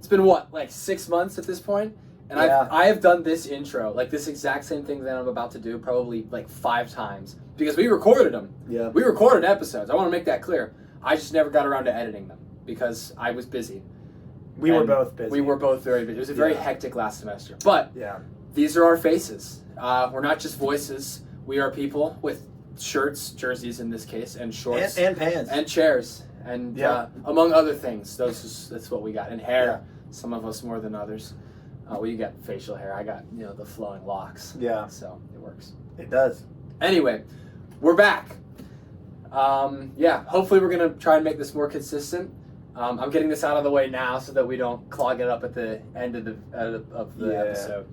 It's been what, like 6 months at this point? And I have done this intro, like this exact same thing that I'm about to do, probably like 5 times. Because we recorded them. Yeah. We recorded episodes. I want to make that clear. I just never got around to editing them because I was busy. We were both busy. We were both very busy. It was a very hectic last semester. But these are our faces. We're not just voices. We are people with shirts, jerseys in this case, and shorts. And pants. And chairs. And among other things. That's what we got. And hair. Some of us more than others. Well, you got facial hair. I got, the flowing locks. Yeah. So it works. It does. Anyway, we're back. Hopefully we're going to try and make this more consistent. I'm getting this out of the way now so that we don't clog it up at the end of the episode.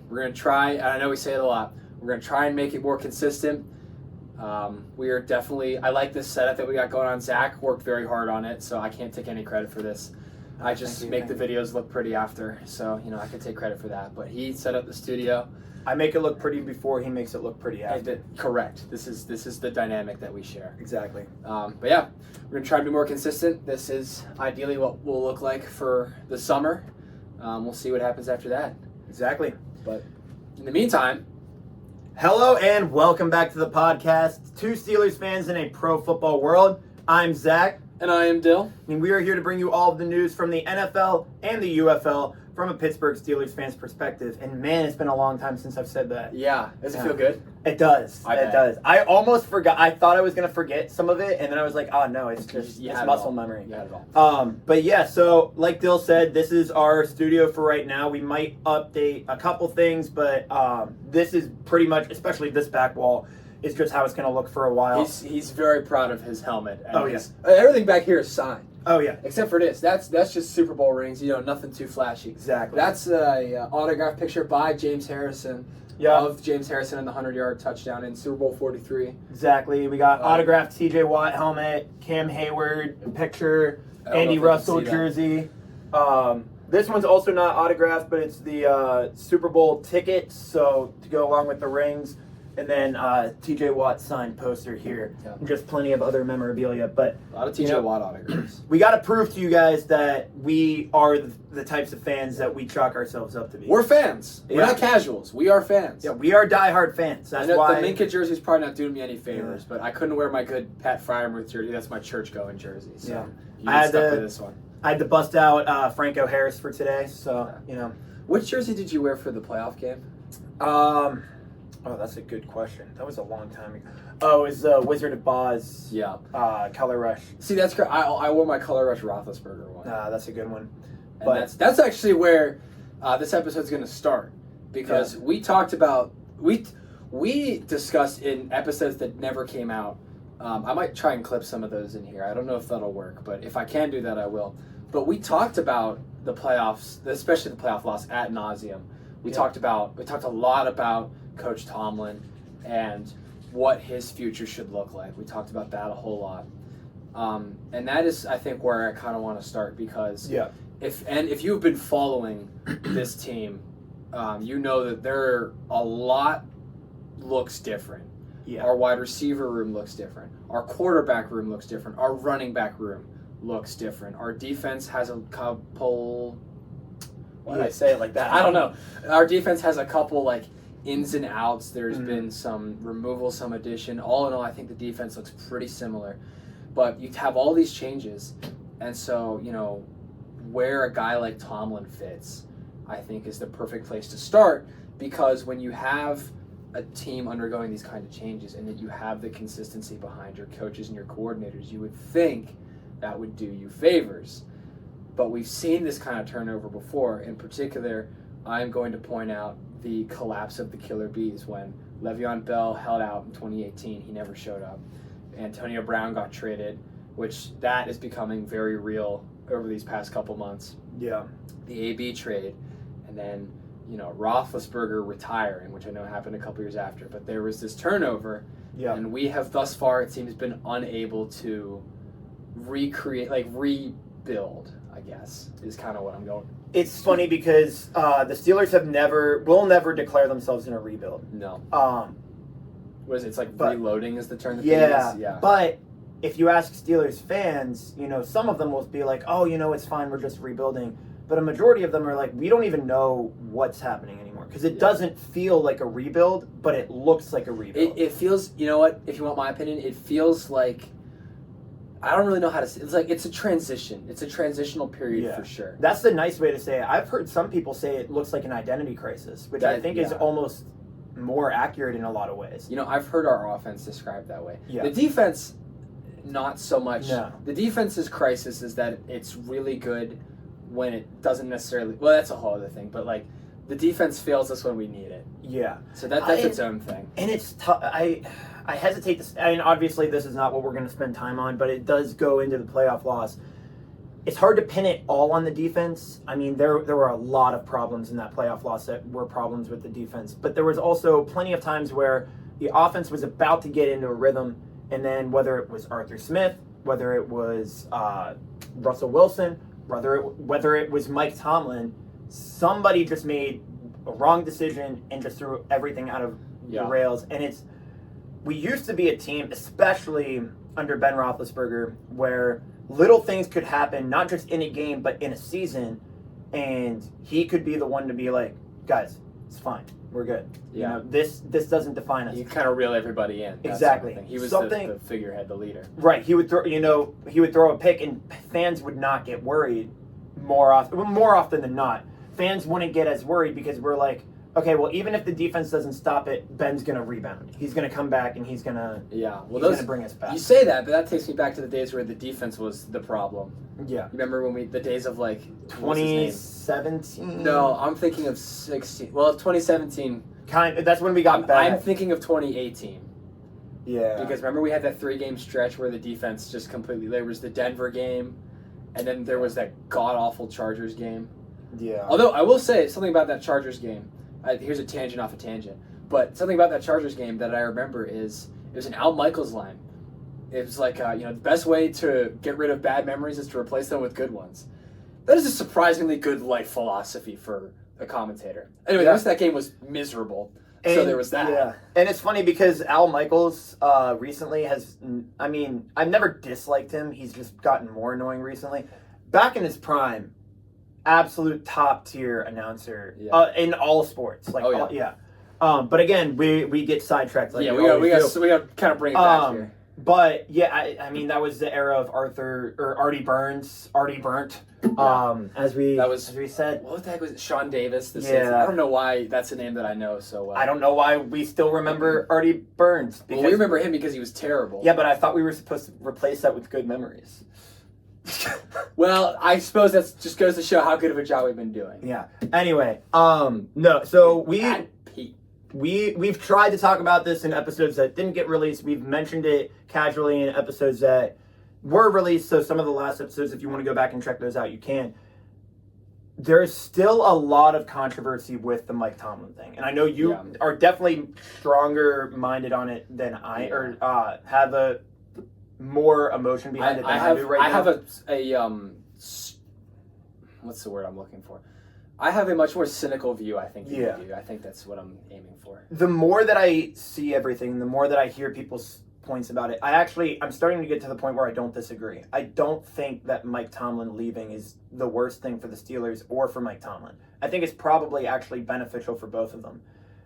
We're going to try, and I know we say it a lot, we're going to try and make it more consistent. We are definitely, I like this setup that we got going on. Zach worked very hard on it, so I can't take any credit for this. I just make the videos look pretty after, so I can take credit for that. But he set up the studio. I make it look pretty before he makes it look pretty after. Correct. This is the dynamic that we share. Exactly. But yeah, we're gonna try to be more consistent. This is ideally what we'll look like for the summer. We'll see what happens after that. Exactly. But in the meantime, hello and welcome back to the podcast. 2 Steelers fans in a pro football world. I'm Zach. And I am Dill. And we are here to bring you all of the news from the NFL and the UFL from a Pittsburgh Steelers fan's perspective. And man, it's been a long time since I've said that. Yeah. Does it feel good? It does. It does. I almost forgot. I thought I was going to forget some of it. And then I was like, oh no, it's just it's muscle memory. You had it all. But yeah, so like Dill said, this is our studio for right now. We might update a couple things, but this is pretty much, especially this back wall, is just how it's going to look for a while. He's very proud of his helmet. And yes. Everything back here is signed. Oh, yeah. Except for this. That's just Super Bowl rings, nothing too flashy. Exactly. That's a autograph picture by James Harrison of James Harrison in the 100-yard touchdown in Super Bowl 43. Exactly. We got autographed TJ Watt helmet, Cam Hayward picture, Andy Russell jersey. This one's also not autographed, but it's the Super Bowl tickets, so to go along with the rings. And then TJ Watt signed poster here. Yeah. And just plenty of other memorabilia. But a lot of TJ Watt autographs. We got to prove to you guys that we are the types of fans that we chalk ourselves up to be. We're fans. We're not casuals. We are fans. Yeah, we are diehard fans. That's why the Minka jersey is probably not doing me any favors, but I couldn't wear my good Pat Fryermuth jersey. That's my church-going jersey. So you get stuck with this one. I had to bust out Franco Harris for today, so, Which jersey did you wear for the playoff game? Oh, that's a good question. That was a long time ago. Oh, it was Wizard of Oz. Yeah. Color Rush. See, that's great. I wore my Color Rush Roethlisberger one. That's a good one. But that's actually where this episode's going to start, because we talked about we discussed in episodes that never came out. I might try and clip some of those in here. I don't know if that'll work, but if I can do that, I will. But we talked about the playoffs, especially the playoff loss, ad nauseum. We talked a lot about Coach Tomlin and what his future should look like. We talked about that a whole lot. And that is, I think, where I kind of want to start, because if you've been following this team, you know that a lot looks different. Yeah. Our wide receiver room looks different. Our quarterback room looks different. Our running back room looks different. Our defense has a couple... Why did I say it like that? I don't know. Our defense has a couple, ins and outs. There's been some removal, some addition. All in all, I think the defense looks pretty similar. But you have all these changes, and so, where a guy like Tomlin fits, I think, is the perfect place to start, because when you have a team undergoing these kind of changes and that you have the consistency behind your coaches and your coordinators, you would think that would do you favors. But we've seen this kind of turnover before. In particular, I'm going to point out the collapse of the Killer Bees when Le'Veon Bell held out in 2018. He never showed up. Antonio Brown got traded, which that is becoming very real over these past couple months. Yeah. The AB trade, and then, Roethlisberger retiring, which I know happened a couple years after. But there was this turnover, and we have thus far, it seems, been unable to rebuild, I guess, is kind of what I'm going. It's funny because the Steelers will never declare themselves in a rebuild. No. What is it? It's reloading is the term that they use? Yeah. But if you ask Steelers fans, some of them will be like, oh, it's fine, we're just rebuilding. but a majority of them are like, we don't even know what's happening anymore because it doesn't feel like a rebuild, but it looks like a rebuild. It feels, you know what? If you want my opinion, it feels like, I don't really know how to say it. It's like it's a transition. It's a transitional period for sure. That's the nice way to say it. I've heard some people say it looks like an identity crisis, which I think is almost more accurate in a lot of ways. You know, I've heard our offense described that way. Yeah. The defense, not so much. No. The defense's crisis is that it's really good when it doesn't necessarily. Well, that's a whole other thing. But like, the defense fails us when we need it. Yeah. So that's its own thing. And it's tough. I hesitate to. I mean, obviously, this is not what we're going to spend time on, but it does go into the playoff loss. It's hard to pin it all on the defense. I mean, there were a lot of problems in that playoff loss that were problems with the defense, but there was also plenty of times where the offense was about to get into a rhythm, and then whether it was Arthur Smith, whether it was Russell Wilson, whether it was Mike Tomlin, somebody just made a wrong decision and just threw everything out of the rails. And we used to be a team, especially under Ben Roethlisberger, where little things could happen, not just in a game, but in a season, and he could be the one to be like, guys, it's fine. We're good. Yeah. You know, this doesn't define us. You kind of reel everybody in. Exactly. Sort of he was the figurehead, the leader. Right. He would throw a pick, and fans would not get worried more often than not. Fans wouldn't get as worried because we're like, okay, well, even if the defense doesn't stop it, Ben's going to rebound. He's going to come back, and he's going to bring us back. You say that, but that takes me back to the days where the defense was the problem. Yeah. You remember the days of like 2017? No, I'm thinking of 16. Well, 2017. That's when we got back. I'm thinking of 2018. Yeah. Because remember we had that 3-game stretch where the defense just completely. There was the Denver game, and then there was that god awful Chargers game. Yeah. Although I will say something about that Chargers game. Here's a tangent off a tangent. But something about that Chargers game that I remember is it was an Al Michaels line. It was like, the best way to get rid of bad memories is to replace them with good ones. That is a surprisingly good life philosophy for a commentator. Anyway, the rest of that game was miserable. So there was that. Yeah. And it's funny because Al Michaels recently I've never disliked him. He's just gotten more annoying recently. Back in his prime, absolute top tier announcer in all sports. But again, we get sidetracked. Like we got to kind of bring it back here. But yeah, I mean that was the era of Artie Burns, Artie Burnt. As we said. What the heck was it? Sean Davis. I don't know why that's a name that I know so well. I don't know why we still remember Artie Burns. Well, we remember him because he was terrible. Yeah, but I thought we were supposed to replace that with good memories. Well, I suppose that just goes to show how good of a job we've been doing. Yeah. Anyway, no. So we've tried to talk about this in episodes that didn't get released. We've mentioned it casually in episodes that were released. So some of the last episodes, if you want to go back and check those out, you can. There's still a lot of controversy with the Mike Tomlin thing, and I know you are definitely stronger minded on it than I, or have a more emotion behind it than I do right now. I have a what's the word I'm looking for? I have a much more cynical view, I think, than you do. I think that's what I'm aiming for. The more that I see everything, the more that I hear people's points about it, I'm starting to get to the point where I don't disagree. I don't think that Mike Tomlin leaving is the worst thing for the Steelers or for Mike Tomlin. I think it's probably actually beneficial for both of them.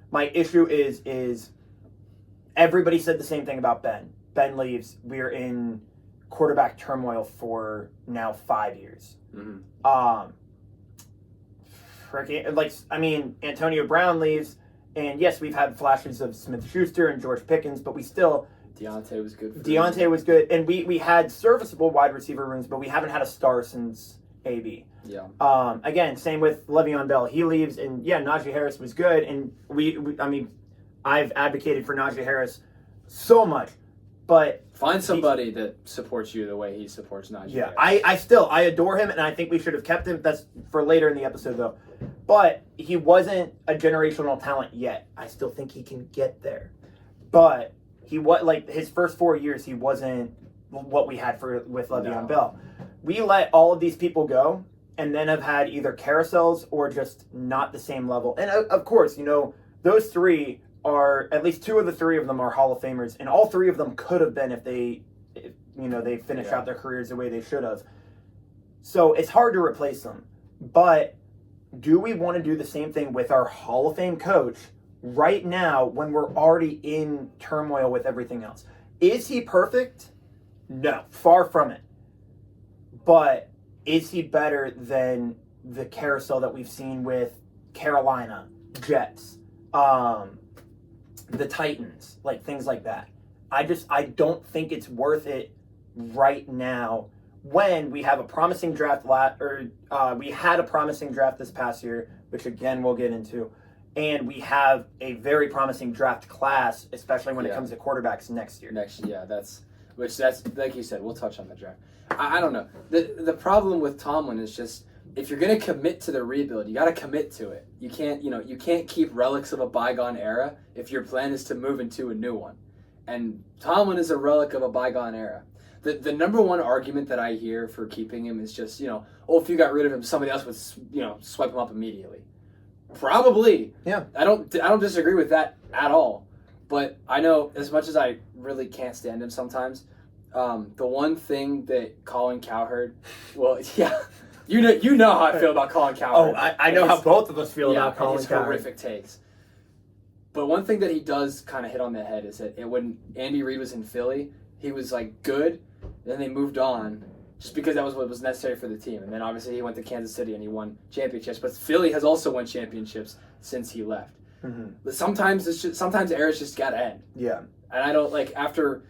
My issue is everybody said the same thing about Ben. Ben leaves. We're in quarterback turmoil for now 5 years. Mm-hmm. Antonio Brown leaves, and yes, we've had flashes of Smith-Schuster and George Pickens, but we still... Deontay was good. Deontay was good, and we had serviceable wide receiver rooms, but we haven't had a star since AB. Yeah. Again, same with Le'Veon Bell. He leaves, and Najee Harris was good, and I've advocated for Najee Harris so much, but... Find somebody that supports you the way he supports Najee Harris. I adore him, and I think we should have kept him. That's for later in the episode, though. But he wasn't a generational talent yet. I still think he can get there. But he his first 4 years, he wasn't what we had with Le'Veon Bell. We let all of these people go, and then have had either carousels or just not the same level. And of course, those three are, at least two of the three of them are Hall of Famers, and all three of them could have been if they finished out their careers the way they should have. So it's hard to replace them. But do we want to do the same thing with our Hall of Fame coach right now when we're already in turmoil with everything else? Is he perfect? No, far from it. But is he better than the carousel that we've seen with Carolina, Jets, the Titans, like things like that? I don't think it's worth it right now when we have a promising draft we had a promising draft this past year, which again we'll get into, and we have a very promising draft class, especially when it comes to quarterbacks next year. That's like you said, we'll touch on the draft. I don't know. The problem with Tomlin is just, if you're going to commit to the rebuild, you got to commit to it. You can't keep relics of a bygone era if your plan is to move into a new one. And Tomlin is a relic of a bygone era. The number one argument that I hear for keeping him is just, if you got rid of him, somebody else would, swipe him up immediately. Probably. Yeah. I don't disagree with that at all. But I know, as much as I really can't stand him sometimes, the one thing that Colin Cowherd, you know how I feel about Colin Cowherd. Oh, I know how both of us feel about Colin his Cowherd. Horrific takes. But one thing that he does kind of hit on the head is that when Andy Reid was in Philly, he was good. Then they moved on just because that was what was necessary for the team. And then obviously he went to Kansas City and he won championships. But Philly has also won championships since he left. Mm-hmm. But sometimes eras just gotta end. Yeah. And I don't after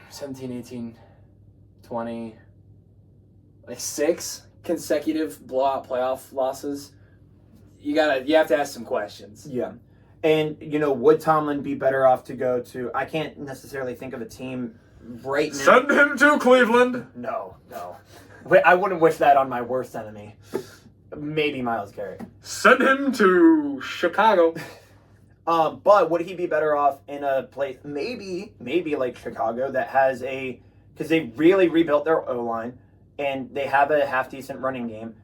17, 18, 20, 6 consecutive blowout playoff losses, you have to ask some questions. Yeah. And, would Tomlin be better off to go to, I can't necessarily think of a team right now. Send him to Cleveland. No. I wouldn't wish that on my worst enemy. Maybe Myles Garrett. Send him to Chicago. But would he be better off in a place, maybe like Chicago, that has because they really rebuilt their O-line, and they have a half-decent running game,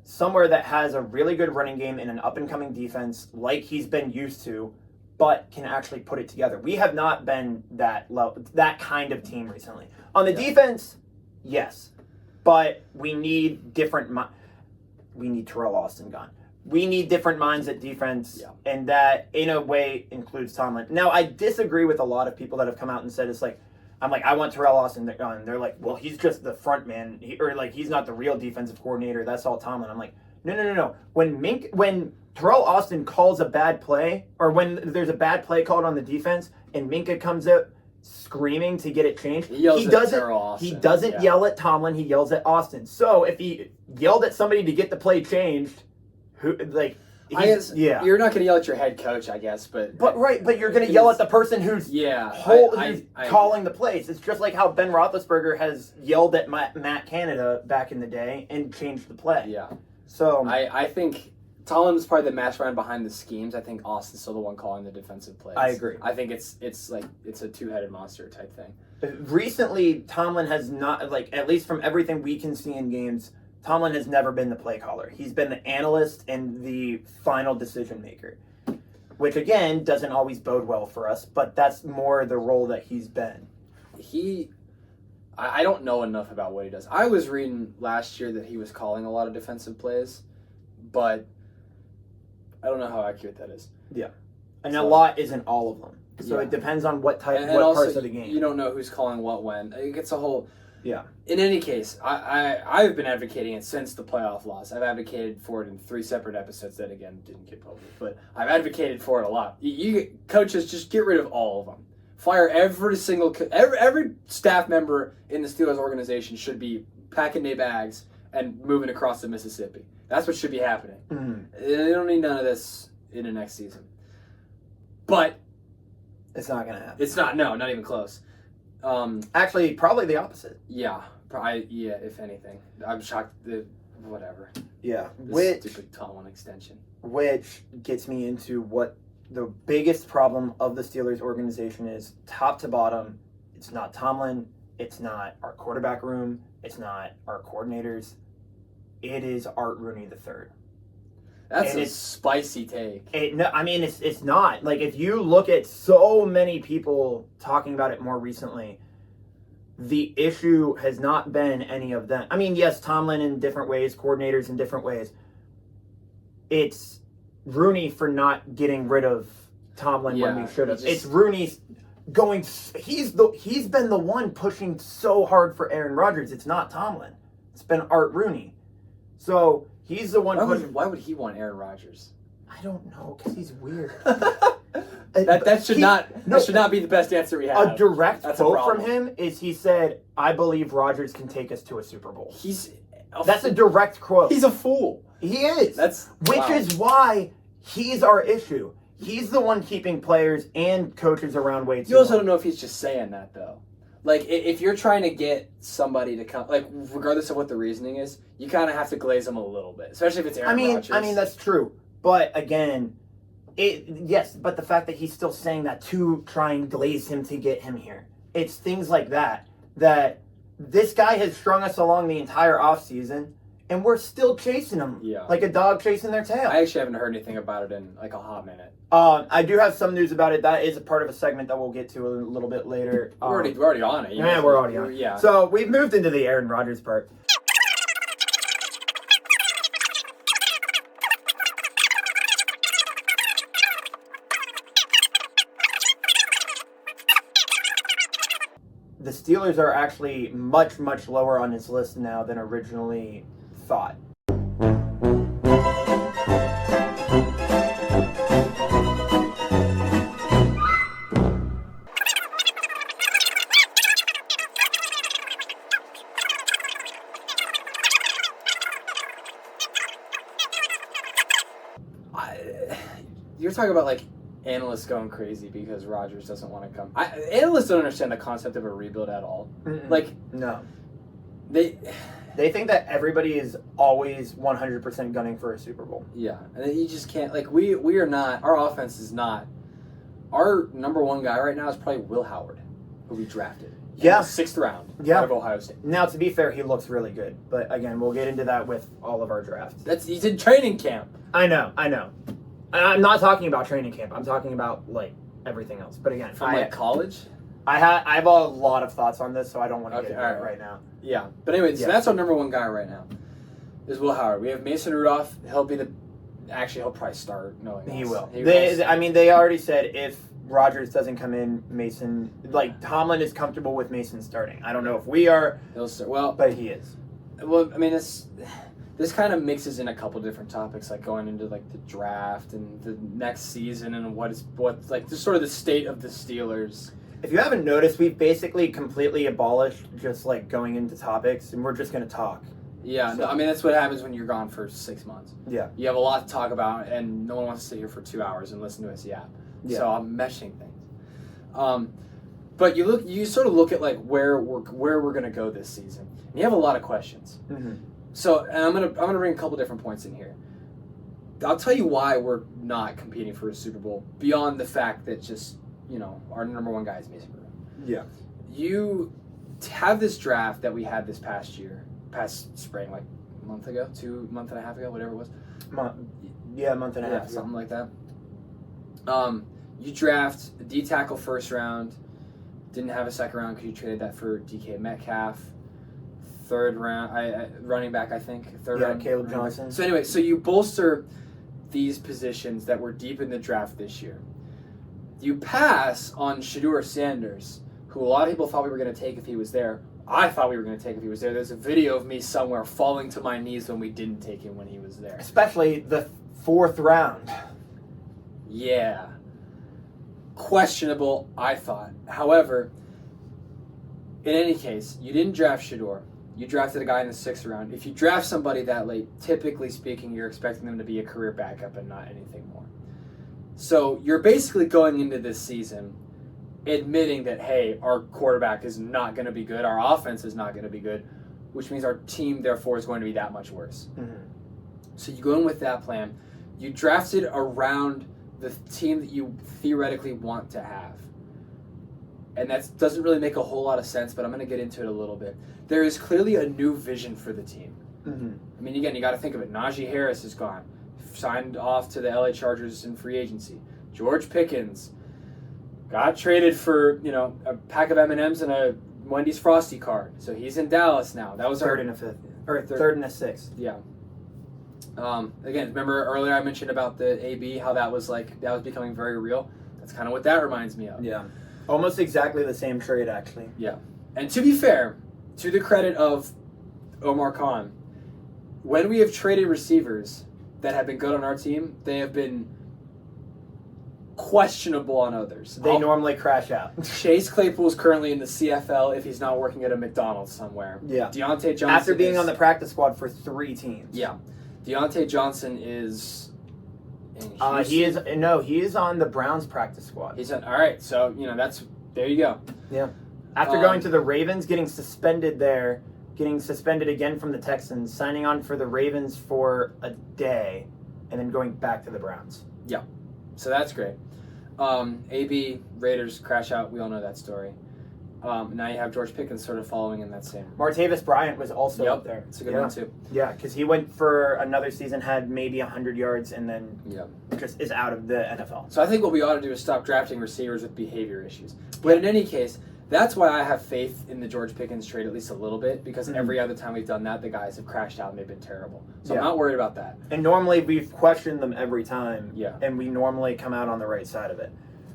somewhere that has a really good running game and an up-and-coming defense like he's been used to, but can actually put it together. We have not been that kind of team recently. On the defense, yes, but we need we need Terrell Austin gone. We need different minds at defense, and that, in a way, includes Tomlin. Now, I disagree with a lot of people that have come out and said I want Terrell Austin gone. They're like, well, he's just the front man, he's not the real defensive coordinator. That's all Tomlin. I'm like, no. When Terrell Austin calls a bad play, or when there's a bad play called on the defense, and Minka comes out screaming to get it changed, he doesn't yell at Tomlin. He yells at Austin. So if he yelled at somebody to get the play changed, you're not going to yell at your head coach, I guess, but you're going to yell at the person who's calling the plays. It's just like how Ben Roethlisberger has yelled at Matt Canada back in the day and changed the play. Yeah. So I think Tomlin is probably the mastermind behind the schemes. I think Austin's still the one calling the defensive plays. I agree. I think it's a two-headed monster type thing. Recently, Tomlin has not, at least from everything we can see in games, Tomlin has never been the play caller. He's been the analyst and the final decision maker, which again doesn't always bode well for us, but that's more the role that he's been. I don't know enough about what he does. I was reading last year that he was calling a lot of defensive plays, but I don't know how accurate that is. Yeah. And a lot isn't all of them. So it depends on what parts of the game. You don't know who's calling what when. It gets a whole... Yeah. In any case, I've been advocating it since the playoff loss. I've advocated for it in 3 separate episodes that, again, didn't get published. But I've advocated for it a lot. You coaches, just get rid of all of them. Fire every staff member in the Steelers organization should be packing their bags and moving across the Mississippi. That's what should be happening. Mm-hmm. They don't need none of this in the next season. But it's not going to happen. It's not. No, not even close. Actually, probably the opposite. Yeah, if anything. I'm shocked that whatever. Yeah. Stupid Tomlin extension. Which gets me into what the biggest problem of the Steelers organization is, top to bottom. It's not Tomlin. It's not our quarterback room. It's not our coordinators. It is Art Rooney III. That's a spicy take. It's not. If you look at so many people talking about it more recently, the issue has not been any of them. I mean, yes, Tomlin in different ways, coordinators in different ways. It's Rooney for not getting rid of Tomlin when we should have. It's Rooney's going. He's been the one pushing so hard for Aaron Rodgers. It's not Tomlin. It's been Art Rooney. So he's the one. Why would he want Aaron Rodgers? I don't know, because he's weird. that should not be the best answer we have. A direct quote from him is he said, "I believe Rodgers can take us to a Super Bowl." That's a direct quote. He's a fool. He is. Which is why he's our issue. He's the one keeping players and coaches around way too You also long. don't know if he's just saying that, though. Like, if you're trying to get somebody to come, like, regardless of what the reasoning is, you kind of have to glaze them a little bit, especially if it's Aaron Rodgers. I mean, that's true. But again, but the fact that he's still saying that to try and glaze him to get him here. It's things like that this guy has strung us along the entire offseason, and we're still chasing him like a dog chasing their tail. I actually haven't heard anything about it in, like, a hot minute. I do have some news about it. That is a part of a segment that we'll get to a little bit later. We're already on it. Yeah, we're already on it. Yeah. So we've moved into the Aaron Rodgers part. The Steelers are actually much, much lower on his list now than originally thought. You're talking about, like, analysts going crazy because Rodgers doesn't want to come. Analysts don't understand the concept of a rebuild at all. Mm-mm. Like, no. They think that everybody is always 100% gunning for a Super Bowl. Yeah, and you just can't. Like, we are not. Our offense is not. Our number one guy right now is probably Will Howard, who we drafted. Yeah. In the 6th round. Yeah. Out of Ohio State. Now, to be fair, he looks really good. But again, we'll get into that with all of our drafts. He's in training camp. I know. And I'm not talking about training camp. I'm talking about, like, everything else. But again, From college? I have a lot of thoughts on this, so I don't want to get into it right now. Yeah. But anyway, so that's our number one guy right now, is Will Howard. We have Mason Rudolph. He'll probably start knowing He us. will. They already said if Rodgers doesn't come in, Mason, like, Tomlin is comfortable with Mason starting. I don't know if we are. He'll start. Well, but he is. Well, I mean, this kind of mixes in a couple different topics, like going into, like, the draft and the next season and what's like just sort of the state of the Steelers. If you haven't noticed, we've basically completely abolished just, like, going into topics, and we're just going to talk. Yeah, so. No, I mean, that's what happens when you're gone for 6 months. Yeah. You have a lot to talk about, and no one wants to sit here for 2 hours and listen to us yap. Yeah. So I'm meshing things. But you sort of look at, like, where we're going to go this season. And you have a lot of questions. Mm-hmm. So, and I'm gonna bring a couple different points in here. I'll tell you why we're not competing for a Super Bowl beyond the fact that just, our number one guy is Mason Rudolph. Yeah. You have this draft that we had this past spring, like a month ago, month and a half ago, whatever it was. A month and a half ago. Something like that. You draft a D tackle first round, didn't have a second round because you traded that for DK Metcalf. Third round, running back, I think. Third round. Caleb Johnson. So anyway, so you bolster these positions that were deep in the draft this year. You pass on Shedeur Sanders, who a lot of people thought we were going to take if he was there. I thought we were going to take if he was there. There's a video of me somewhere falling to my knees when we didn't take him when he was there. Especially the 4th round. Yeah. Questionable, I thought. However, in any case, you didn't draft Shedeur. You drafted a guy in the 6th round. If you draft somebody that late, typically speaking, you're expecting them to be a career backup and not anything more. So you're basically going into this season admitting that, hey, our quarterback is not going to be good, our offense is not going to be good, which means our team, therefore, is going to be that much worse. Mm-hmm. So you go in with that plan. You drafted around the team that you theoretically want to have. And that doesn't really make a whole lot of sense, but I'm going to get into it a little bit. There is clearly a new vision for the team. Mm-hmm. I mean, again, you got to think of it. Najee Harris is gone. Signed off to the LA Chargers in free agency. George Pickens got traded for, a pack of M&Ms and a Wendy's Frosty card. So he's in Dallas now. That was third and a fifth. Or third and a sixth. Yeah. Again, remember earlier I mentioned about the AB, how that was becoming very real? That's kind of what that reminds me of. Yeah. Almost exactly the same trade, actually. Yeah. And to be fair, to the credit of Omar Khan, when we have traded receivers that have been good on our team, they have been questionable on others. They normally crash out. Chase Claypool is currently in the CFL if he's not working at a McDonald's somewhere. Yeah. Deontay Johnson after being on the practice squad for 3 teams. Yeah. Deontay Johnson is he is on the Browns practice squad. He's on, all right, so there you go. Yeah. After going to the Ravens, getting suspended there, getting suspended again from the Texans, signing on for the Ravens for a day, and then going back to the Browns. Yeah. So that's great. AB, Raiders crash out. We all know that story. Now you have George Pickens sort of following in that same. Martavis Bryant was also up there. It's a good one too. Yeah, because he went for another season, had maybe 100 yards, and then just is out of the NFL. So I think what we ought to do is stop drafting receivers with behavior issues. But in any case, that's why I have faith in the George Pickens trade at least a little bit, because every other time we've done that, the guys have crashed out and they've been terrible. So I'm not worried about that. And normally we've questioned them every time. Yeah. And we normally come out on the right side of it.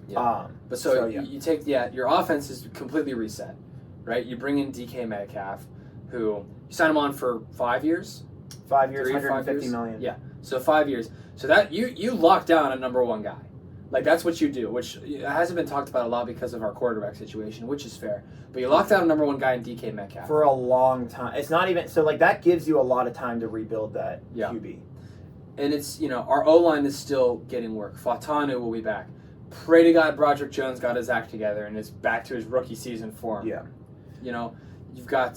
Yeah. You take your offense is completely reset, right? You bring in DK Metcalf, who you sign him on for 5 years. 5 years, 3 or 5 150 years? million. Yeah. So 5 years. So that you lock down a number one guy. Like, that's what you do, which hasn't been talked about a lot because of our quarterback situation, which is fair. But you lock down a number one guy in DK Metcalf. For a long time. It's not even... So, that gives you a lot of time to rebuild that QB. And it's, our O-line is still getting work. Fatanu will be back. Pray to God Broderick Jones got his act together and is back to his rookie season form. Yeah. You've got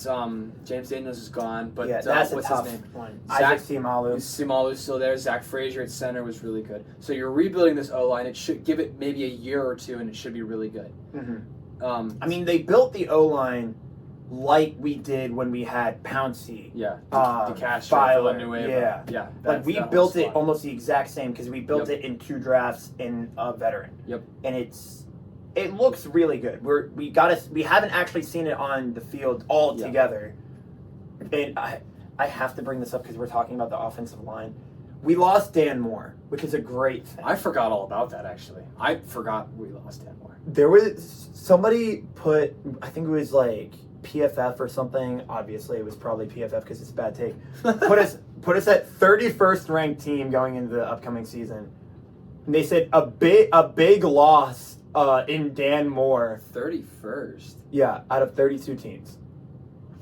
James Daniels is gone, but that's what's a tough his name? one. Isaac Simalu. Simalu's still there. Zach Frazier at center was really good. So you're rebuilding this O-line. It should give it maybe a year or two, and it should be really good. Mm-hmm. They built the O-line like we did when we had Pouncey. Yeah. DeCastro, Villanueva. Yeah. We built it almost the exact same because we built it in 2 drafts in a veteran. Yep. And it looks really good. We haven't actually seen it on the field all together. And I have to bring this up because we're talking about the offensive line. We lost Dan Moore, which is a great thing. I forgot all about that, actually. I forgot we lost Dan Moore. There was somebody put, I think it was like PFF or something. Obviously, it was probably PFF because it's a bad take. Put us at 31st ranked team going into the upcoming season. And they said a big loss in Dan Moore. 31st? Yeah, out of 32 teams.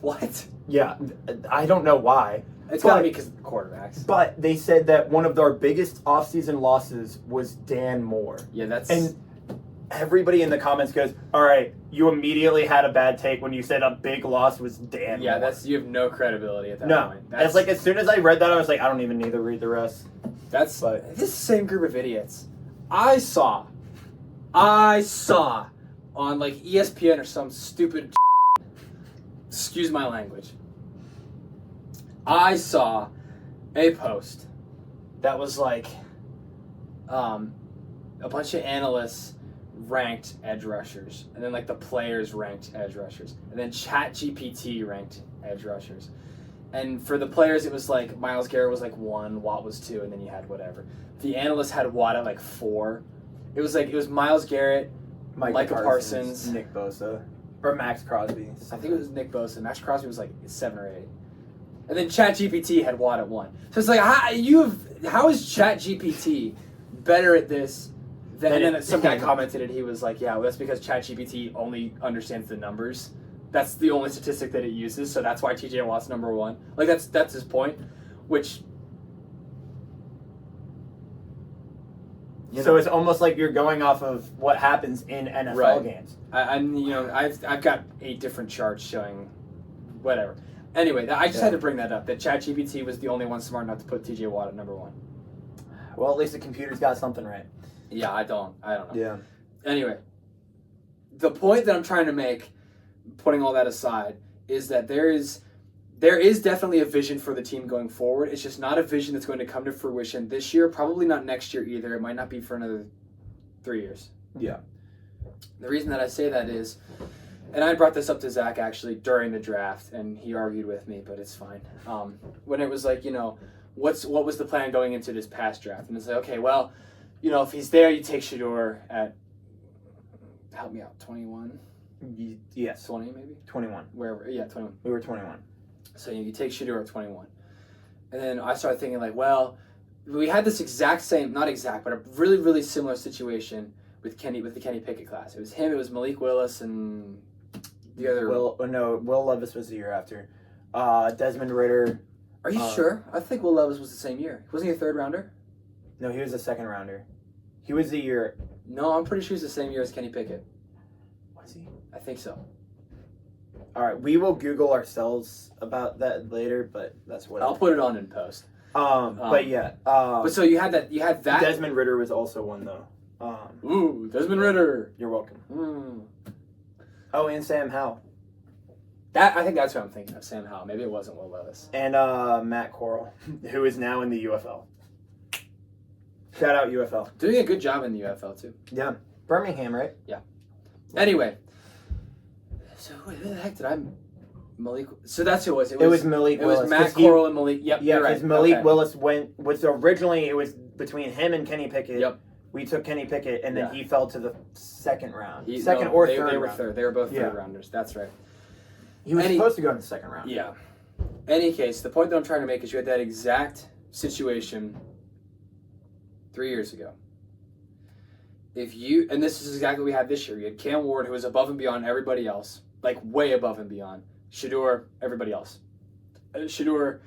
What? Yeah, I don't know why. It's got to be because of the quarterbacks. But they said that one of our biggest offseason losses was Dan Moore. Yeah, that's... And everybody in the comments goes, all right, you immediately had a bad take when you said a big loss was Dan Moore. Yeah, you have no credibility at that point. It's like as soon as I read that, I was like, I don't even need to read the rest. This is the same group of idiots. I saw on like ESPN or some stupid excuse my language. I saw a post that was like a bunch of analysts ranked edge rushers, and then like the players ranked edge rushers, and then ChatGPT ranked edge rushers. And for the players, it was like Myles Garrett was like 1, Watt was 2, and then you had whatever. The analysts had Watt at like 4. It was Myles Garrett, Micah Parsons, Nick Bosa, or Max Crosby. I think it was Nick Bosa. Max Crosby was like 7 or 8. And then ChatGPT had Watt at 1. So it's like, how is ChatGPT better at this than... And then some guy commented and he was like, yeah, well, that's because ChatGPT only understands the numbers. That's the only statistic that it uses, so that's why TJ Watt's number 1. Like, that's his point, which... So it's almost like you're going off of what happens in NFL games. I've got 8 different charts showing whatever. Anyway, I just had to bring that up, that ChatGPT was the only one smart enough to put TJ Watt at number 1. Well, at least the computer's got something right. Yeah, I don't know. Yeah. Anyway, the point that I'm trying to make, putting all that aside, is that there is definitely a vision for the team going forward. It's just not a vision that's going to come to fruition this year, probably not next year either. It might not be for another 3 years. Yeah. The reason that I say that is, and I brought this up to Zach actually during the draft, and he argued with me, but it's fine. When it was like, what was the plan going into this past draft? And it's like, okay, well, if he's there, you take Shador at, help me out, 21? Yes. 20 maybe? 21. Wherever, yeah, 21. We were 21. So you take Shador at 21. And then I started thinking like, well, we had this exact same, not exact, but a really, really similar situation with the Kenny Pickett class. It was him, it was Malik Willis, and the other... Will Levis was the year after. Desmond Ridder. Are you sure? I think Will Levis was the same year. Wasn't he a third rounder? No, he was a second rounder. He was the year... No, I'm pretty sure he's the same year as Kenny Pickett. Was he? I think so. All right, we will Google ourselves about that later, but that's what I'll put it on in post. But yeah. But so you had that. Desmond Ridder was also one though. Ooh, Desmond Ridder. You're welcome. Mm. Oh, and Sam Howell. I think that's what I'm thinking of. Sam Howell. Maybe it wasn't Will Levis. And Matt Corral, who is now in the UFL. Shout out UFL. Doing a good job in the UFL too. Yeah. Birmingham, right? Yeah. Anyway. So who the heck did I... Malik... So that's who it was. It was Malik Willis. It was Matt Corral and Malik... Yep, yeah, you're right. because Malik Willis was originally... It was between him and Kenny Pickett. Yep. We took Kenny Pickett, and then he fell to the second round. They third were round. third. They were both third rounders. That's right. He was supposed to go in the second round. Yeah. Any case, the point that I'm trying to make is you had that exact situation 3 years ago. And this is exactly what we had this year. You had Cam Ward, who was above and beyond everybody else, like way above and beyond. Shador, everybody else. Shador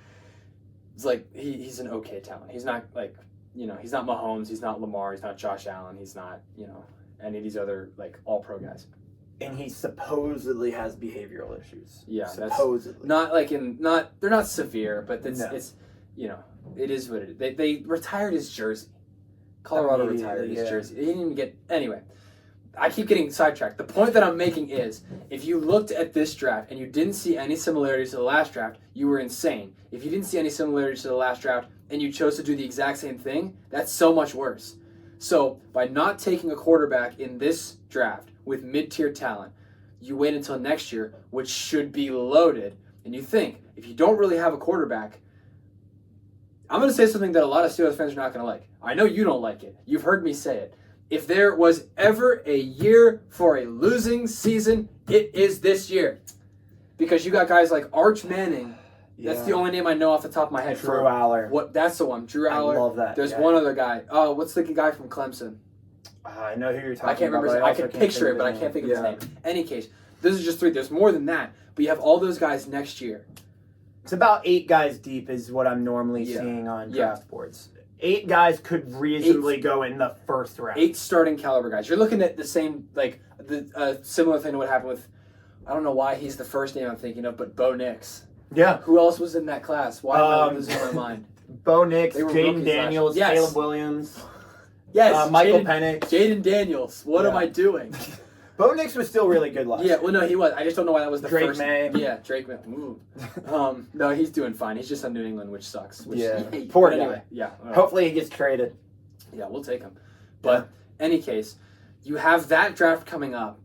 is like, he's an okay talent. He's not like, he's not Mahomes, he's not Lamar, he's not Josh Allen, he's not, any of these other like all-pro guys. And he supposedly has behavioral issues. Yeah, supposedly. They're not severe, but it's it is what it is. They retired his jersey. Colorado retired his jersey. He didn't even get... Anyway, I keep getting sidetracked. The point that I'm making is, if you looked at this draft and you didn't see any similarities to the last draft, you were insane. If you didn't see any similarities to the last draft and you chose to do the exact same thing, that's so much worse. So, by not taking a quarterback in this draft with mid-tier talent, you wait until next year, which should be loaded, and you think, if you don't really have a quarterback... I'm going to say something that a lot of Steelers fans are not going to like. I know you don't like it. You've heard me say it. If there was ever a year for a losing season, it is this year. Because you got guys like Arch Manning. Yeah. That's the only name I know off the top of my head. Drew Aller. That's the one. Drew Aller. I love that. There's one other guy. Oh, what's the guy from Clemson? I know who you're talking about. I can't remember. I can picture it, but I can't think of his name. Any case, this is just 3. There's more than that. But you have all those guys next year. It's about 8 guys deep is what I'm normally seeing on draft boards. 8 guys could reasonably go in the first round. 8 starting caliber guys. You're looking at the same, like, similar thing to what happened with, I don't know why he's the first name I'm thinking of, but Bo Nix. Yeah. Who else was in that class? Why am I losing my mind? Bo Nix, Jaden Daniels, Caleb Williams. Yes. Michael Penix. Jaden Daniels. What am I doing? Bo Nix was still really good last year. Yeah, well, no, he was. I just don't know why that was the first. Drake May. Yeah, Drake May. Ooh. No, he's doing fine. He's just on New England, which sucks. Poor guy. Anyway, yeah. Hopefully he gets traded. Yeah, we'll take him. But any case, you have that draft coming up.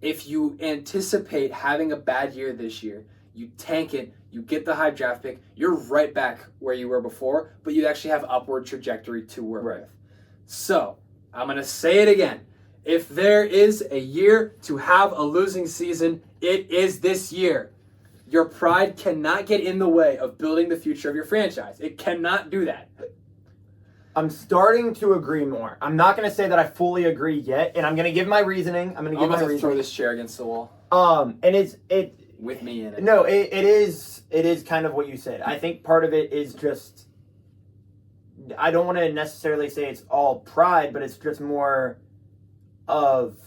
If you anticipate having a bad year this year, you tank it, you get the high draft pick, you're right back where you were before, but you actually have upward trajectory to work with. So, I'm going to say it again. If there is a year to have a losing season, it is this year. Your pride cannot get in the way of building the future of your franchise. It cannot do that. I'm starting to agree more. I'm not going to say that I fully agree yet, and I'm going to give my reasoning. I'm going to throw this chair against the wall. And it with me in it. No, it is kind of what you said. I think part of it is just, I don't want to necessarily say it's all pride, but it's just more of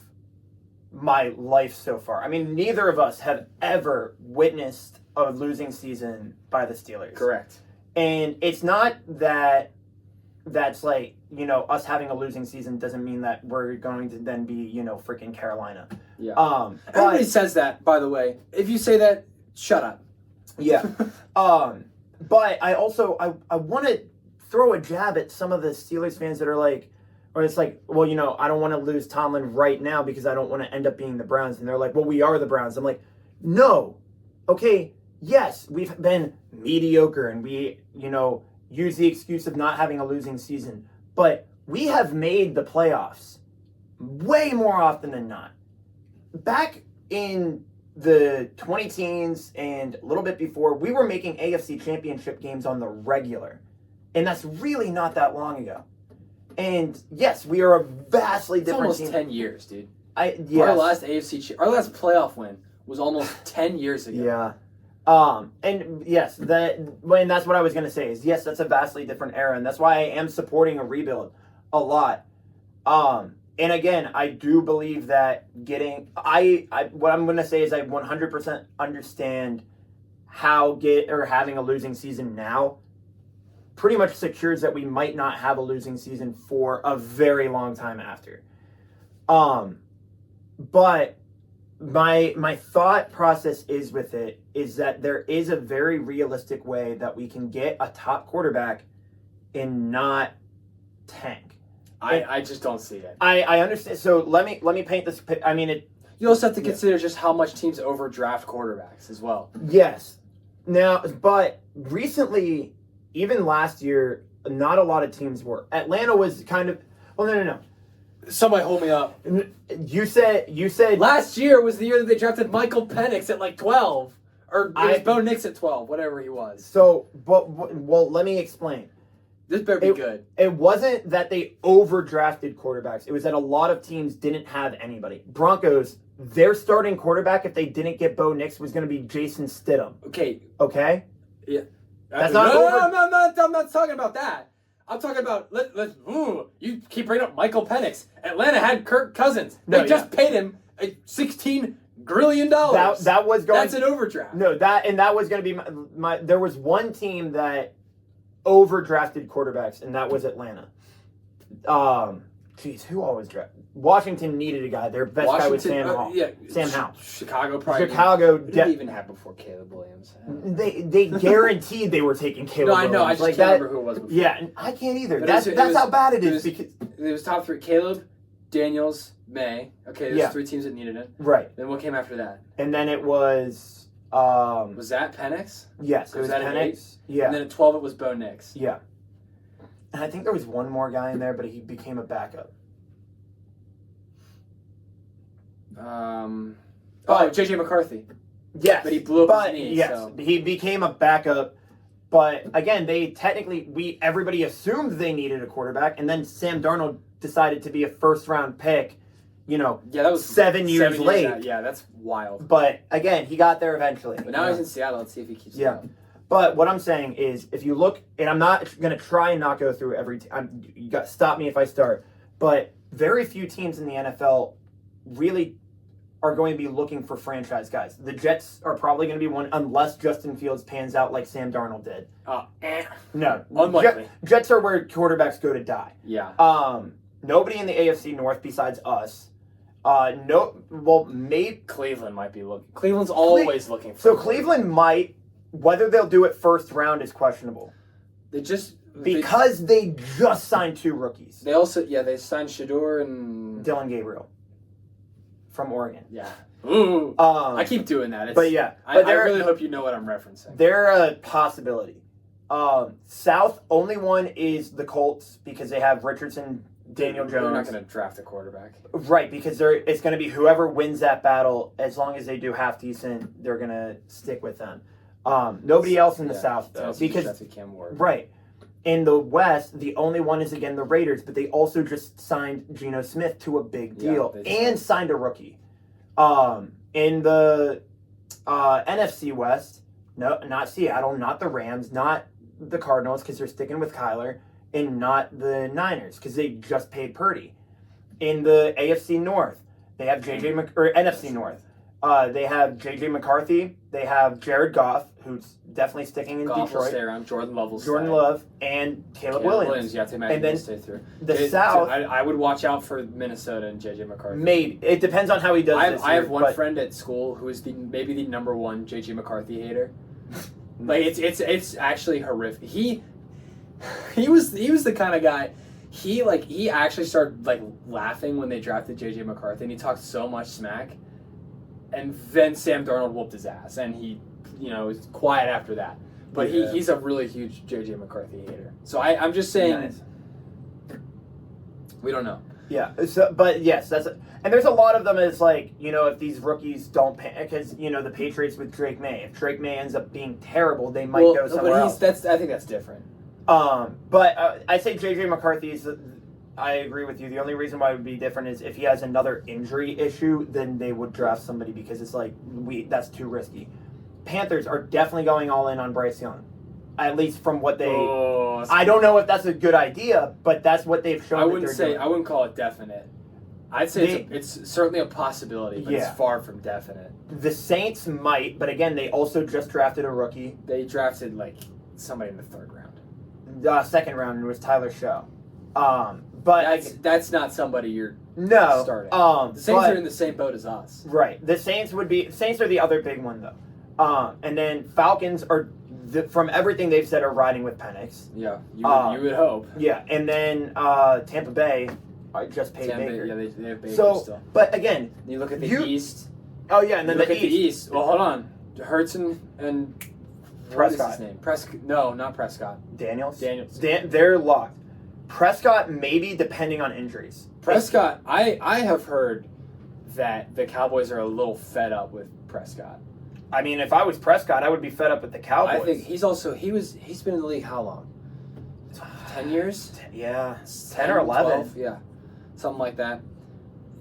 my life so far. I mean, neither of us have ever witnessed a losing season by the Steelers. Correct. And it's not that's like, us having a losing season doesn't mean that we're going to then be, freaking Carolina. Yeah. Everybody says that, by the way. If you say that, shut up. Yeah. But I also, I want to throw a jab at some of the Steelers fans that are like, Or it's like, well, I don't want to lose Tomlin right now because I don't want to end up being the Browns. And they're like, well, we are the Browns. I'm like, no. Okay, yes, we've been mediocre and we, use the excuse of not having a losing season. But we have made the playoffs way more often than not. Back in the 20 teens and a little bit before, we were making AFC championship games on the regular. And that's really not that long ago. And yes, we are a vastly different almost team. 10 years, dude. Yes. Our last our last playoff win was almost 10 years ago. Yeah. And yes, that's what I was going to say is, yes, that's a vastly different era. And that's why I am supporting a rebuild a lot. And again, I do believe that what I'm going to say is I 100% understand how having a losing season now pretty much secures that we might not have a losing season for a very long time after. But my thought process is that there is a very realistic way that we can get a top quarterback and not tank. I just don't see it. I understand. So let me paint this. I mean, you also have to consider just how much teams overdraft quarterbacks as well. Yes. Now, but recently, even last year, not a lot of teams were. Atlanta was kind of. Well, no. Somebody hold me up. You said last year was the year that they drafted Michael Penix at like 12, or it was Bo Nix at 12, whatever he was. So, well, let me explain. This better be good. It wasn't that they overdrafted quarterbacks. It was that a lot of teams didn't have anybody. Broncos, their starting quarterback, if they didn't get Bo Nix, was going to be Jason Stidham. Okay. Yeah. That's not. I'm not talking about that. I'm talking about you keep bringing up Michael Penix. Atlanta had Kirk Cousins. They just paid him $16 grillion. That was going. That's an overdraft. No, that was going to be my. There was one team that overdrafted quarterbacks, and that was Atlanta. Who always drafted? Washington needed a guy. Their best guy was Sam Howell. Sam Howell. Chicago didn't even have before Caleb Williams. They guaranteed they were taking Caleb Williams. No, I know. I just can't remember who it was before. Yeah, I can't either. That's how bad it is. Because it was top three: Caleb, Daniels, May. Okay, there's three teams that needed it. Right. Then what came after that? And then it was. Was that Penix? Yes, it was Penix. Yeah. And then at 12 it was Bo Nix. Yeah. And I think there was one more guy in there, but he became a backup. J.J. McCarthy. Yes. But he blew up his knee. Yes, so. He became a backup. But again, everybody assumed they needed a quarterback, and then Sam Darnold decided to be a first-round pick. That was 7 years late. That's wild. But again, he got there eventually. But now he's in Seattle. Let's see if he keeps it up. But what I'm saying is, if you look, and I'm not going to try and not go through every team. You got to stop me if I start. But very few teams in the NFL really are going to be looking for franchise guys. The Jets are probably going to be one, unless Justin Fields pans out like Sam Darnold did. No, unlikely. Jets are where quarterbacks go to die. Yeah. Nobody in the AFC North besides us. Maybe Cleveland might be looking. Cleveland's always looking for. So Cleveland might. Whether they'll do it first round is questionable. They just signed 2 rookies. They also they signed Shador and Dylan Gabriel from Oregon. Yeah. Ooh. I keep doing that. I really hope you know what I'm referencing. They're a possibility. South only one is the Colts because they have Richardson, Daniel Jones. They're not going to draft a quarterback. Right, because it's going to be whoever wins that battle. As long as they do half decent, they're going to stick with them. Nobody else in the South, though. Because right. In the West, the only one is, again, the Raiders, but they also just signed Geno Smith to a big deal and signed a rookie. In the NFC West, no, not Seattle, not the Rams, not the Cardinals, because they're sticking with Kyler, and not the Niners, because they just paid Purdy. In the AFC North, they have NFC North. They have J.J. McCarthy. They have Jared Goff, who's definitely sticking in Detroit. Will stay around. Jordan Love will stay. Jordan Love and Caleb Williams. You have to imagine he'll stay through. The South. I would watch out for Minnesota and J.J. McCarthy. Maybe. It depends on how he does this I have one friend at school who is maybe the number one J.J. McCarthy hater. Like it's actually horrific. He was the kind of guy. he actually started like laughing when they drafted JJ McCarthy, and he talked so much smack, and then Sam Darnold whooped his ass, and he, was quiet after that. But he's a really huge JJ McCarthy hater. So I'm just saying, we don't know. Yeah. So, but yes, and there's a lot of them. Is like, if these rookies don't pay, because the Patriots with Drake May. If Drake May ends up being terrible, they might go somewhere else. I think that's different. But I say JJ McCarthy is. I agree with you. The only reason why it would be different is if he has another injury issue, then they would draft somebody because it's like that's too risky. Panthers are definitely going all in on Bryce Young, at least from what they. I don't know if that's a good idea, but that's what they've shown. I wouldn't call it definite. I'd say it's certainly a possibility, but it's far from definite. The Saints might, but again, they also just drafted a rookie. They drafted like somebody in the third round. The second round, and it was Tyler Show. But that's not somebody you're starting. The Saints are in the same boat as us. Right. The Saints are the other big one though. And then Falcons are from everything they've said are riding with Penix. Yeah, you would hope. Yeah, and then Tampa Bay just paid Baker. Yeah, they have Baker still. But again, you look at the East. Oh yeah, and then the East. Well, hold on. Hurts and Prescott. What is his name? No, not Prescott. Daniels. They're locked. Prescott, maybe, depending on injuries. Prescott, I have heard that the Cowboys are a little fed up with Prescott. I mean, if I was Prescott, I would be fed up with the Cowboys. I think he's been in the league how long? 10 years? Yeah, 10 or 11. 12, yeah, something like that.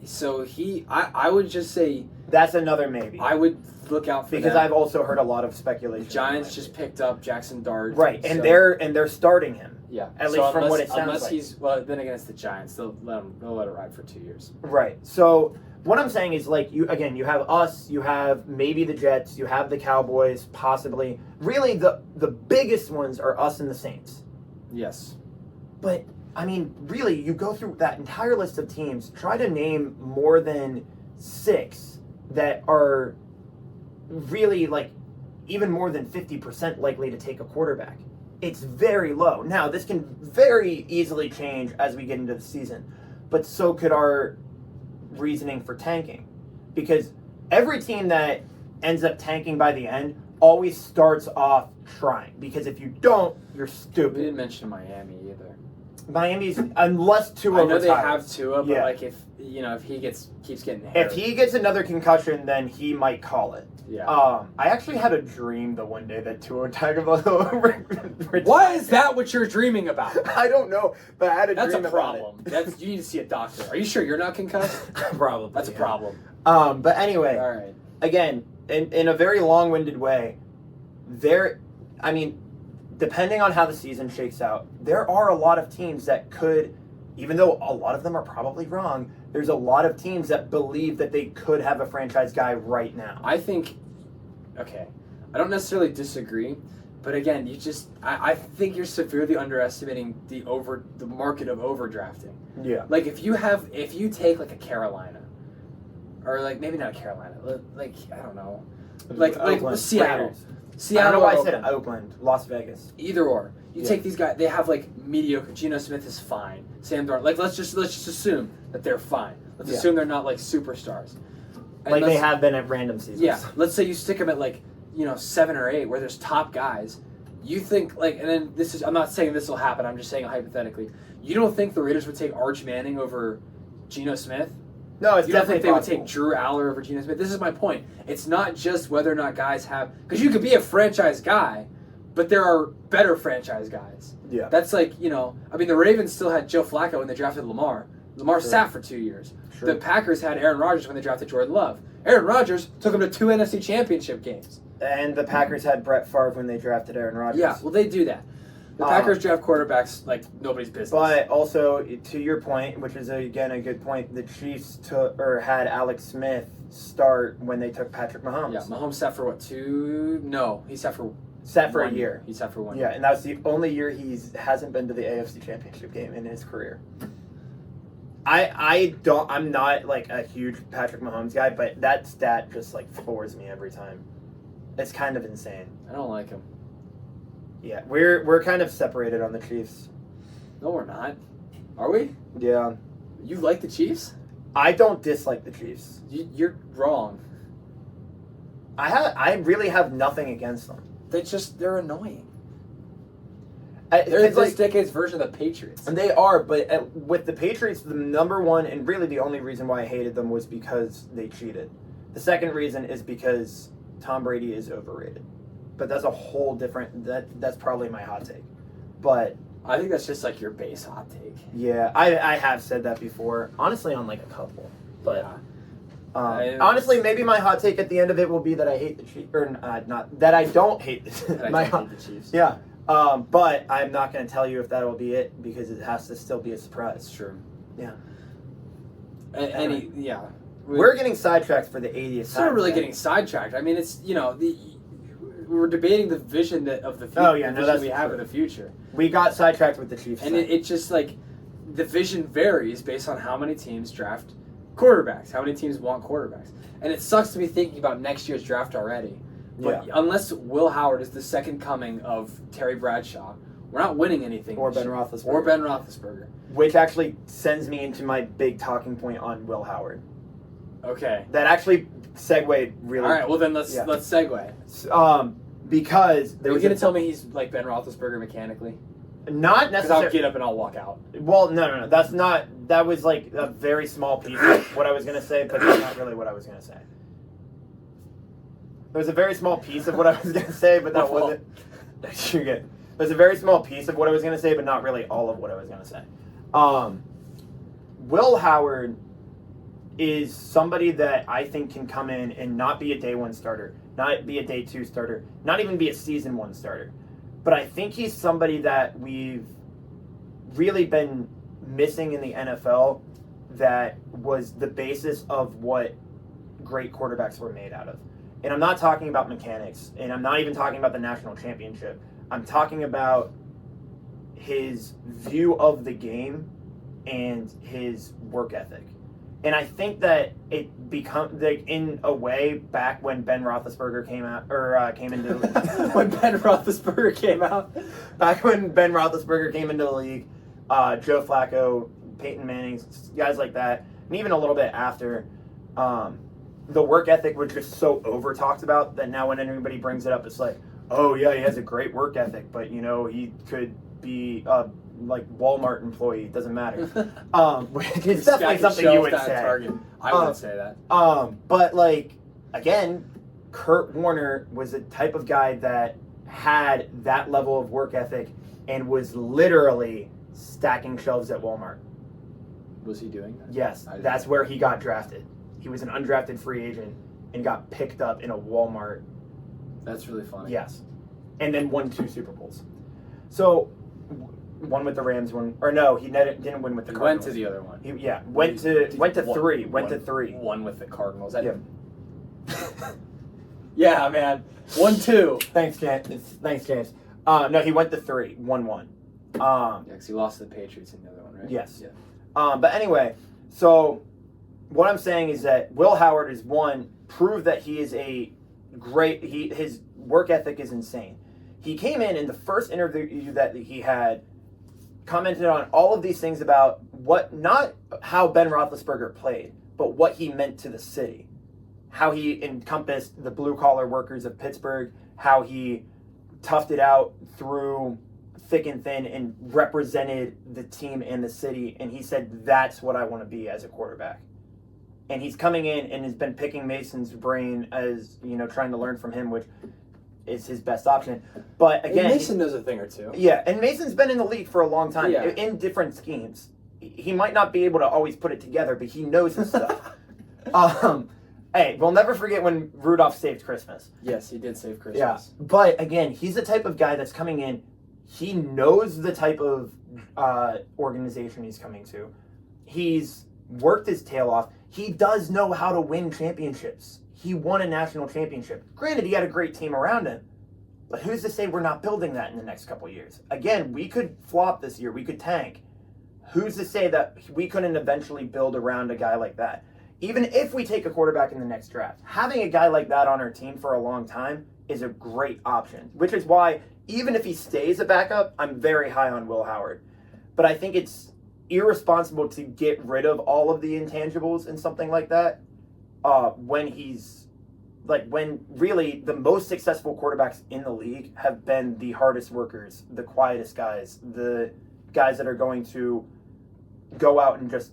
So I would just say that's another maybe. I would look out for because I've also heard a lot of speculation. The Giants just picked up Jackson Dart, right, and they're starting him. Yeah, at least from what it sounds like. Unless he's then again it's the Giants, they'll let it ride for 2 years. Right. So what I'm saying is like you have us, you have maybe the Jets, you have the Cowboys, possibly. Really, the biggest ones are us and the Saints. Yes. But I mean, really, you go through that entire list of teams, try to name more than 6 that are really like even more than 50% likely to take a quarterback. It's very low. Now, this can very easily change as we get into the season, but so could our reasoning for tanking. Because every team that ends up tanking by the end always starts off trying. Because if you don't, you're stupid. We didn't mention Miami either. Miami's, unless Tua I know retires. They have Tua, but like if he keeps getting hurt. If he gets another concussion, then he might call it. Yeah. I actually had a dream the one day that Tua Tagovailoa. Why is that what you're dreaming about? I don't know, but I had a That's dream a problem. about it. You need to see a doctor. Are you sure you're not concussed? Probably. That's a problem. But anyway. All right. Again, in a very long-winded way, depending on how the season shakes out, there are a lot of teams that could, even though a lot of them are probably wrong, there's a lot of teams that believe that they could have a franchise guy right now. I think, I don't necessarily disagree, but again, I think you're severely underestimating the market of overdrafting. Yeah. Like if you take like a Carolina, or like maybe not Carolina, like I don't know, like Seattle. Raiders. Seattle. I don't know why I said Oakland, Las Vegas. Either or. You take these guys, they have like mediocre. Geno Smith is fine. Sam Darnold, like let's just assume that they're fine. Let's assume they're not like superstars. And like they have been at random seasons. Yeah. Let's say you stick them at like 7 or 8 where there's top guys. You think like, and then I'm not saying this will happen. I'm just saying hypothetically. You don't think the Raiders would take Arch Manning over Geno Smith? No, it's you don't definitely think they possible. would take Drew Aller over Geno Smith? This is my point. It's not just whether or not guys have, because you could be a franchise guy, but there are better franchise guys. Yeah. That's like, the Ravens still had Joe Flacco when they drafted Lamar. Lamar sat for 2 years. Sure. The Packers had Aaron Rodgers when they drafted Jordan Love. Aaron Rodgers took them to 2 NFC championship games. And the Packers had Brett Favre when they drafted Aaron Rodgers. Yeah, well, they do that. The Packers draft quarterbacks like nobody's business. But also, to your point, which is again a good point, the Chiefs had Alex Smith start when they took Patrick Mahomes. Yeah, Mahomes sat for what, 2? No, he sat for a year. He sat for 1 year. year. And that was the only year he hasn't been to the AFC Championship game in his career. I'm not like a huge Patrick Mahomes guy, but that stat just like floors me every time. It's kind of insane. I don't like him. Yeah, we're kind of separated on the Chiefs. No, we're not. Are we? Yeah. You like the Chiefs? I don't dislike the Chiefs. You're wrong. I really have nothing against them. They're annoying. They're this decade's version of the Patriots. And they are, but with the Patriots, the number one and really the only reason why I hated them was because they cheated. The second reason is because Tom Brady is overrated. But that's a whole different. That's probably my hot take. But I think that's just like your base hot take. yeah, I have said that before. Honestly, on like a couple. But yeah. Honestly, maybe my hot take at the end of it will be that I hate the Chiefs, or not that I don't hate hate the Chiefs. Yeah. But I'm not going to tell you if that will be it because it has to still be a surprise. Sure. Yeah. Yeah. We're getting sidetracked for the 80th It's not really getting sidetracked. I mean, it's, we're debating the vision of the future. Oh, yeah, no, that's we have of the future. We got sidetracked with the Chiefs. And it's just like the vision varies based on how many teams draft quarterbacks, how many teams want quarterbacks. And it sucks to be thinking about next year's draft already. But unless Will Howard is the second coming of Terry Bradshaw, we're not winning anything. Or Ben Roethlisberger. Which actually sends me into my big talking point on Will Howard. Okay. That actually segued really. All right. Well, then let's segue. Because are you going to tell me he's like Ben Roethlisberger mechanically? Not necessarily. Because I'll get up and I'll walk out. Well, no. That's not. That was like a very small piece of what I was going to say, but that's not really what I was going to say. There was a very small piece of what I was going to say, but that wasn't. You're good. There's a very small piece of what I was going to say, but not really all of what I was going to say. Will Howard is somebody that I think can come in and not be a day one starter, not be a day two starter, not even be a season one starter. But I think he's somebody that we've really been missing in the NFL that was the basis of what great quarterbacks were made out of. And I'm not talking about mechanics, and I'm not even talking about the national championship. I'm talking about his view of the game and his work ethic. And I think that it become like in a way back when Ben Roethlisberger came out came into the league. When Ben Roethlisberger came out, back when Ben Roethlisberger came into the league, Joe Flacco, Peyton Manning, guys like that, and even a little bit after, the work ethic was just so over talked about that now when anybody brings it up, it's like, oh yeah, he has a great work ethic, but he could be like Walmart employee, it doesn't matter. It's definitely something you would say. Target. I would say that. But like again, Kurt Warner was the type of guy that had that level of work ethic and was literally stacking shelves at Walmart. Was he doing that? Yes, that's where he got drafted. He was an undrafted free agent and got picked up in a Walmart. That's really funny. Yes. And then won 2 Super Bowls. So, one with the Rams, he didn't win with the Cardinals. Went to the other one. Went to 3. Went to 3. One with the Cardinals. Yeah. Yeah, man. 1-2. Thanks, James. No, he went to 3. 1-1. Yeah, because he lost to the Patriots in the other one, right? Yes. Yeah. But anyway, so what I'm saying is that Will Howard is proved that he is his work ethic is insane. He came in the first interview that he had, commented on all of these things about not how Ben Roethlisberger played, but what he meant to the city. How he encompassed the blue-collar workers of Pittsburgh, how he toughed it out through thick and thin and represented the team and the city, and he said, that's what I want to be as a quarterback. And he's coming in and has been picking Mason's brain as, trying to learn from him, which is his best option. But again, Mason knows a thing or two. Yeah, and Mason's been in the league for a long time in different schemes. He might not be able to always put it together, but he knows his stuff. Hey, we'll never forget when Rudolph saved Christmas. Yes, he did save Christmas. Yeah, but again, he's the type of guy that's coming in. He knows the type of organization he's coming to. He's worked his tail off. He does know how to win championships. He won a national championship. Granted, he had a great team around him. But who's to say we're not building that in the next couple of years? Again, we could flop this year. We could tank. Who's to say that we couldn't eventually build around a guy like that? Even if we take a quarterback in the next draft, having a guy like that on our team for a long time is a great option, which is why even if he stays a backup, I'm very high on Will Howard. But I think irresponsible to get rid of all of the intangibles and something like that when he's like, when really the most successful quarterbacks in the league have been the hardest workers, the quietest guys, the guys that are going to go out and just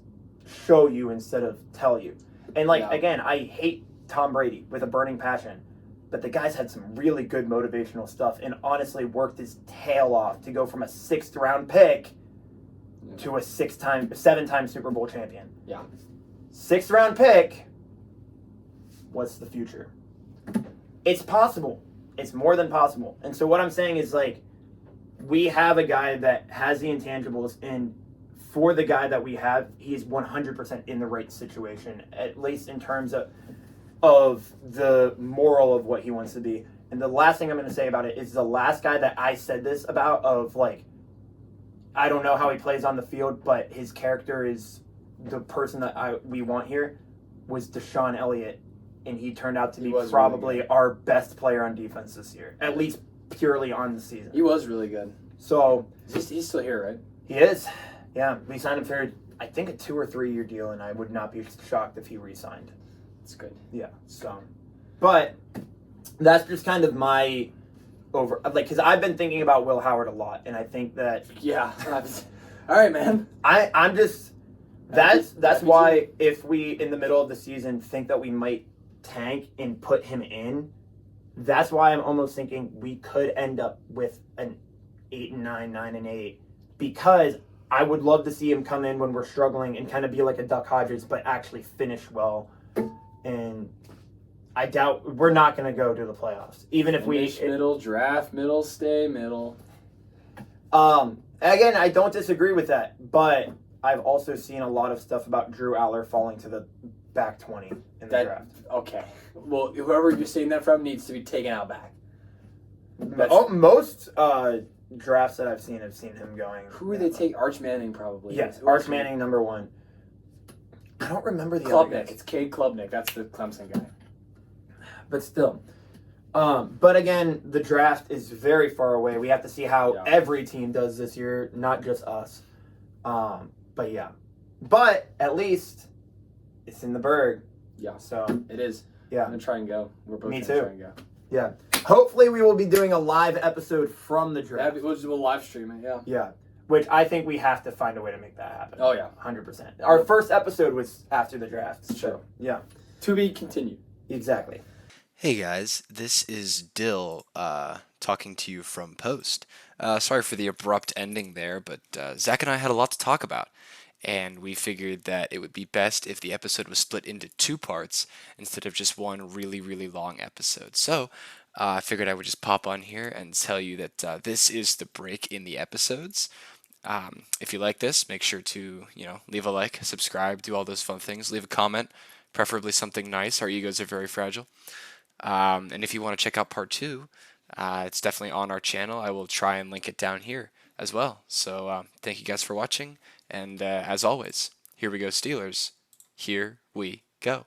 show you instead of tell you. And like, again, I hate Tom Brady with a burning passion, but the guy's had some really good motivational stuff and honestly worked his tail off to go from a 6th round pick to a 7-time Super Bowl champion. Yeah. 6th round pick. What's the future? It's possible. It's more than possible. And so what I'm saying is, like, we have a guy that has the intangibles, and for the guy that we have, he's 100% in the right situation, at least in terms of the moral of what he wants to be. And the last thing I'm going to say about it is the last guy that I said this about, of like, I don't know how he plays on the field, but his character is the person that we want here, was Deshaun Elliott. And he turned out to be probably really our best player on defense this year, at least purely on the season. He was really good. So he's still here, right? He is. Yeah, we signed him for, I think, a 2 or 3 year deal, and I would not be shocked if he re-signed. That's good. Yeah. So, but that's just kind of my because I've been thinking about Will Howard a lot, and I think that all right, man. I'm just that's why if we in the middle of the season think that we might tank and put him in, that's why I'm almost thinking we could end up with an 8-9, 9-8, because I would love to see him come in when we're struggling and kind of be like a Duck Hodges, but actually finish well. And I doubt we're not going to go to the playoffs, even if middle, draft middle, stay middle. Again, I don't disagree with that, but I've also seen a lot of stuff about Drew Aller falling to the back 20 in the draft. Okay. Well, whoever you're seeing that from needs to be taken out back. Most drafts that I've seen him going. Who would they take? Arch Manning, probably. Yes, Arch Manning, number 1. I don't remember the other guys. It's Cade Klubnik. That's the Clemson guy. But still. But again, the draft is very far away. We have to see how every team does this year, not just us. But yeah. But at least it's in the Berg. Yeah. So it is. Yeah. I'm going to try and go. We're both Me going to too. try and go. Yeah. Hopefully we will be doing a live episode from the draft. We'll live stream it, yeah. Yeah. Which I think we have to find a way to make that happen. Oh, yeah. 100%. Our first episode was after the draft. So, yeah. To be continued. Exactly. Hey guys, this is Dill talking to you from Post. Sorry for the abrupt ending there, but Zach and I had a lot to talk about, and we figured that it would be best if the episode was split into 2 parts instead of just one really, really long episode. So I figured I would just pop on here and tell you that this is the break in the episodes. If you like this, make sure to leave a like, subscribe, do all those fun things, leave a comment, preferably something nice. Our egos are very fragile. And if you want to check out part 2, it's definitely on our channel. I will try and link it down here as well. So thank you guys for watching. And as always, here we go Steelers. Here we go.